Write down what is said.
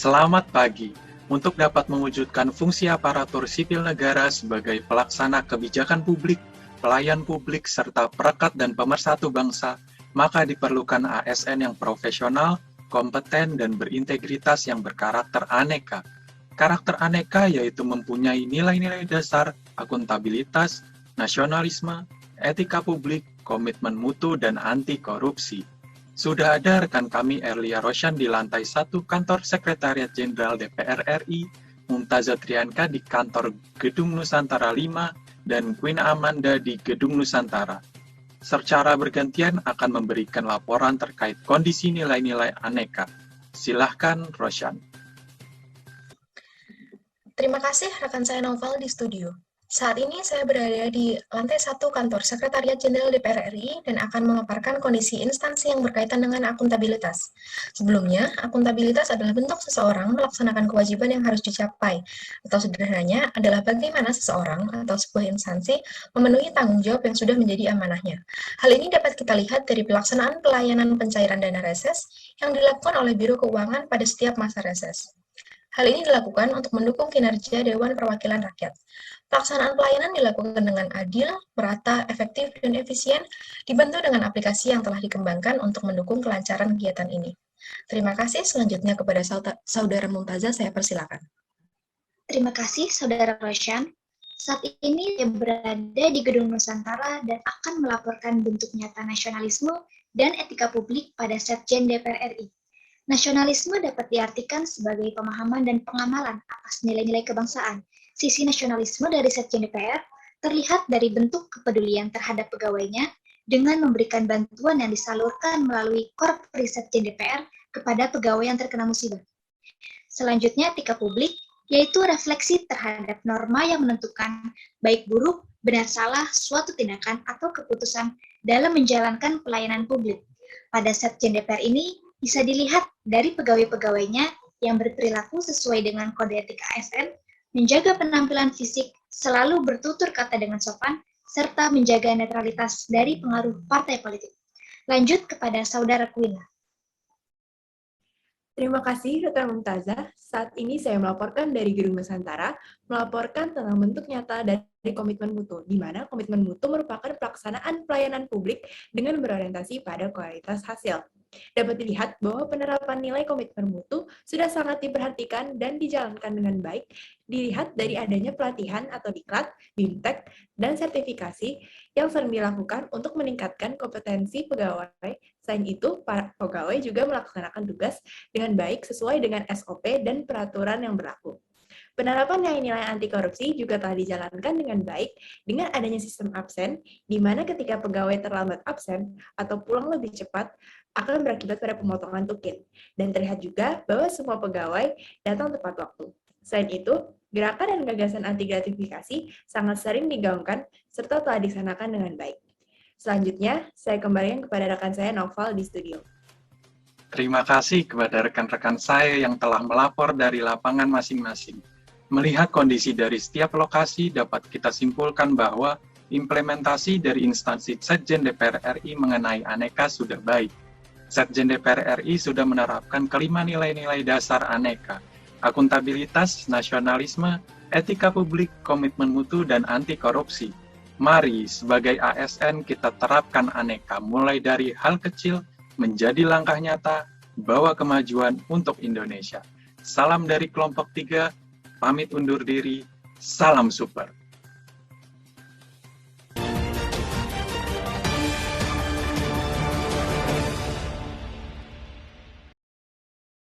Selamat pagi. Untuk dapat mewujudkan fungsi aparatur sipil negara sebagai pelaksana kebijakan publik, pelayan publik, serta perekat dan pemersatu bangsa, maka diperlukan ASN yang profesional, kompeten, dan berintegritas yang berkarakter aneka. Karakter aneka yaitu mempunyai nilai-nilai dasar, akuntabilitas, nasionalisme, etika publik, komitmen mutu, dan anti korupsi. Sudah ada rekan kami Erlia Roshan di lantai 1 Kantor Sekretariat Jenderal DPR RI, Mumtazah Trianka di Kantor Gedung Nusantara 5, dan Queen Amanda di Gedung Nusantara. Secara bergantian akan memberikan laporan terkait kondisi nilai-nilai aneka. Silahkan, Roshan. Terima kasih rekan saya Novel di studio. Saat ini saya berada di lantai 1 Kantor Sekretariat Jenderal DPR RI dan akan memaparkan kondisi instansi yang berkaitan dengan akuntabilitas. Sebelumnya, akuntabilitas adalah bentuk seseorang melaksanakan kewajiban yang harus dicapai, atau sederhananya adalah bagaimana seseorang atau sebuah instansi memenuhi tanggung jawab yang sudah menjadi amanahnya. Hal ini dapat kita lihat dari pelaksanaan pelayanan pencairan dana reses yang dilakukan oleh Biro Keuangan pada setiap masa reses. Hal ini dilakukan untuk mendukung kinerja Dewan Perwakilan Rakyat. Pelaksanaan pelayanan dilakukan dengan adil, merata, efektif, dan efisien, dibantu dengan aplikasi yang telah dikembangkan untuk mendukung kelancaran kegiatan ini. Terima kasih. Selanjutnya kepada Saudara Mumtazah, saya persilakan. Terima kasih, Saudara Roshan. Saat ini saya berada di Gedung Nusantara dan akan melaporkan bentuk nyata nasionalisme dan etika publik pada Setjen DPR RI. Nasionalisme dapat diartikan sebagai pemahaman dan pengamalan atas nilai-nilai kebangsaan. Sisi nasionalisme dari Setjen DPR terlihat dari bentuk kepedulian terhadap pegawainya dengan memberikan bantuan yang disalurkan melalui Korpri Setjen DPR kepada pegawai yang terkena musibah. Selanjutnya, etika publik, yaitu refleksi terhadap norma yang menentukan baik buruk, benar salah, suatu tindakan atau keputusan dalam menjalankan pelayanan publik. Pada Setjen DPR ini, bisa dilihat dari pegawai-pegawainya yang berperilaku sesuai dengan kode etik ASN, menjaga penampilan fisik, selalu bertutur kata dengan sopan, serta menjaga netralitas dari pengaruh partai politik. Lanjut kepada Saudara Queen. Terima kasih, rekan Mumtazah. Saat ini saya melaporkan dari Gedung Nusantara, melaporkan tentang bentuk nyata dari komitmen mutu, di mana komitmen mutu merupakan pelaksanaan pelayanan publik dengan berorientasi pada kualitas hasil. Dapat dilihat bahwa penerapan nilai komitmen mutu sudah sangat diperhatikan dan dijalankan dengan baik, dilihat dari adanya pelatihan atau diklat, bimtek, dan sertifikasi yang sering dilakukan untuk meningkatkan kompetensi pegawai. Selain itu, para pegawai juga melaksanakan tugas dengan baik sesuai dengan SOP dan peraturan yang berlaku. Penerapan nilai-nilai anti korupsi juga telah dijalankan dengan baik dengan adanya sistem absen, di mana ketika pegawai terlambat absen atau pulang lebih cepat, akan berakibat pada pemotongan tukin. Dan terlihat juga bahwa semua pegawai datang tepat waktu. Selain itu, gerakan dan gagasan anti gratifikasi sangat sering digaungkan serta telah dilaksanakan dengan baik. Selanjutnya, saya kembalikan kepada rekan saya Novel di studio. Terima kasih kepada rekan-rekan saya yang telah melapor dari lapangan masing-masing. Melihat kondisi dari setiap lokasi, dapat kita simpulkan bahwa implementasi dari instansi Setjen DPR RI mengenai aneka sudah baik. Setjen DPR RI sudah menerapkan kelima nilai-nilai dasar aneka, akuntabilitas, nasionalisme, etika publik, komitmen mutu, dan anti korupsi. Mari, sebagai ASN, kita terapkan aneka, mulai dari hal kecil menjadi langkah nyata, bawa kemajuan untuk Indonesia. Salam dari kelompok 3, pamit undur diri, salam super.